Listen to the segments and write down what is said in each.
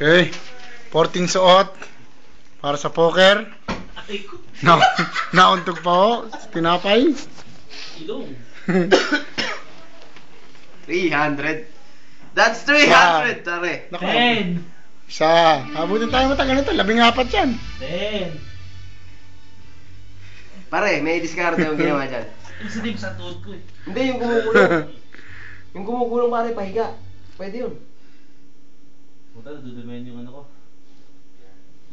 Okay. 14 suot para sa poker. Nauntog pa ho. Tinapay. Ilong. 300. That's 300, tare. 10. Isa. Abutin tayo matagal nito. 14 yan. 10. Pare, may diskarte yung ginawa dyan. Yung sa sa tuhod ko eh. Hindi, yung kumukulong. Yung kumukulong pare, pahiga. Pwede yun. Puta, nadudumayan yung ano ko.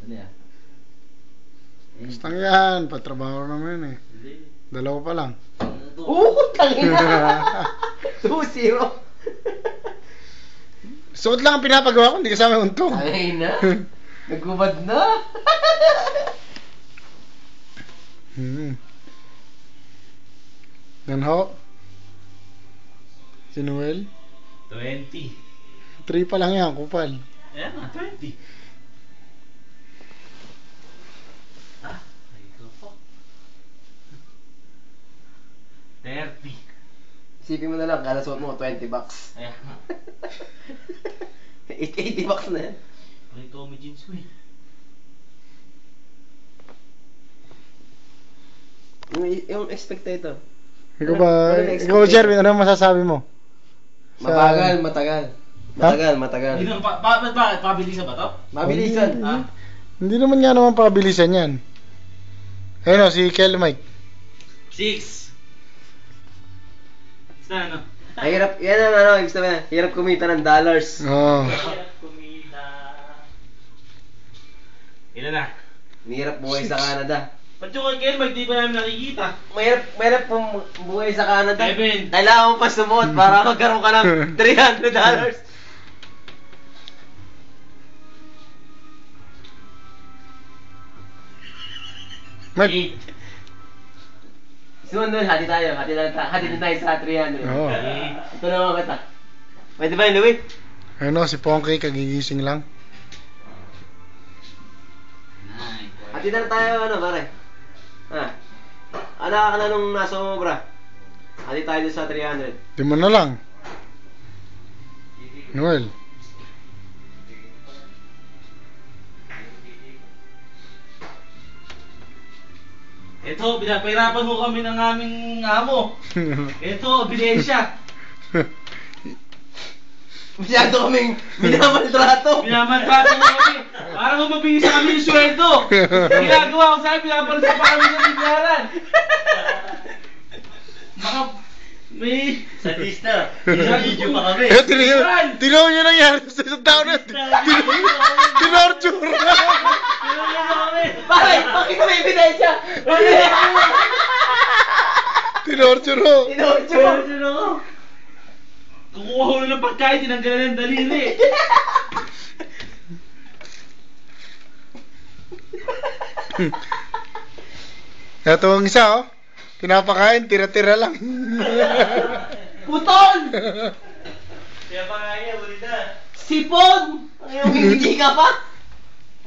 Ano yan? Basta yan. Patrabaho naman eh. Hindi. 2 pa lang. Tangina. 2-0. Suot lang ang pinapagawa ko. Hindi kasama yung untog. Ay na. Nagubad na. Yan ho. Si Noel. 20. 3 pa lang yan. Kupal. Ayan nga, 20. Ah, ay ko po. 30. Isipin mo na lang, kada suot mo, $20. Ayan nga. 80 na yan. Ay, Tommy jeans ko eh. Yung spectator. Ikaw ba? Ikaw, Jerwin, ano masasabi mo? Mabagal, matagal. Matagal. Bakit? Pabilisan ba to? Mabilisan. Ha? Hindi naman nga naman pabilisan yan. Ayun o, si Kel Mike. 6. Sa ano? Hirap, yan ang ano, ibig sabihin, hirap kumita ng dollars. Oo. Hirap kumita. Ilan na? Hirap buhay sa Canada. Ba't yung kay Kel, di ba namin nakikita? Mahirap pong buhay sa Canada. 7. Kailangan mo pa sumuot para magkaroon ka ng $300. Mike. 8. Sumunod, hati din tayo sa 300. Oo. Ito naman kita. Pwede ba yun, Louie? Ayun o, si Ponky, kagigising lang. Hati na tayo, ano, pare? Ha? Ano ka na nung nasa mo, bra? Hati tayo dun sa 300. Di mo na lang. Noel. Ito, pinapahirapan mo kami ng aming amo. Ito, ebidensya. Masyado kaming minamaltrato. Minamaltrato mo kami. Para mo mabigay sa kami yung sweldo. Ginagawa ko sa akin, pinapalisan pa kami ng bigyaran. Baka may... Sadista. Video pa kami. Tinaw nyo nangyari sa isang tao na. Tinorture. Pare, pakita mo yung ebidensya. Tinorture ho. Tinorture ako. Kukuha ko na ng pagkain, tinanggalan ng daliri. Ito ang isa oh. Pinapakain, tira-tira lang. Puton! Kaya pa nga niya, balita. Sipon! Ayaw, hindi ka pa?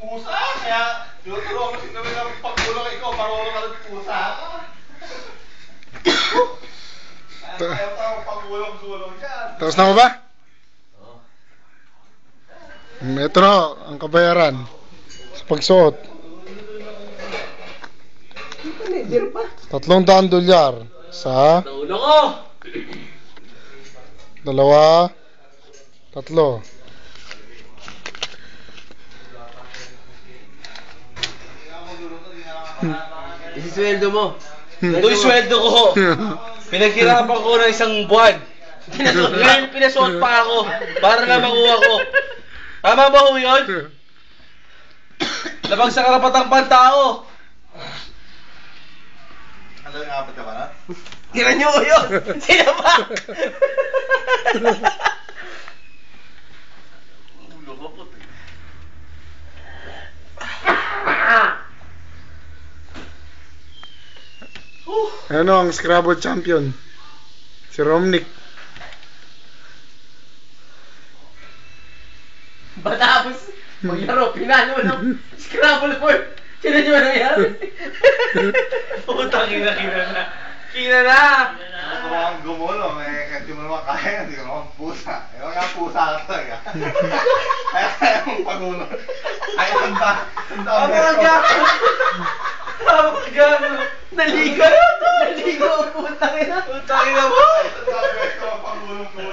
Pusa, kaya tinuturo ko naman ng pagkulang ikaw, marunong ka ng pusa. Ayaw tao pagulong-gulong dyan. Tapos na mo ba? Oo. Ito na ho, ang kabayaran. Sa pagsuot. Zero pa. $300 sa Naulo ko! 2, 3. Isisweldo mo. Ito yung sweldo ko. Pinaghirapan ko ng isang buwan. Ngayon pinasuot pa ako para na makuha ko. Tama ba ho yun? Labag sa karapatang pantao. Ano yung apat ka ba na? Tira nyo yun! Sino ba? Ulo ko puti. Ano ang Scrabble champion? Si Romnick. Matapos maglaro, pinalo ng Scrabble board. Sino nyo nangyari? Putang ina, na. Kina na! Ako ang gumulong eh, kahit di mo naman kaya, hindi ko naman pusa. Ewan nga pusa ka talaga. Ayaw mong pagulo. Ayaw mong ba? Ang gago! Ang gago! Naligo! Naligo! Putang ina! Putang ina mo! Ang beses ko magpangulong ko.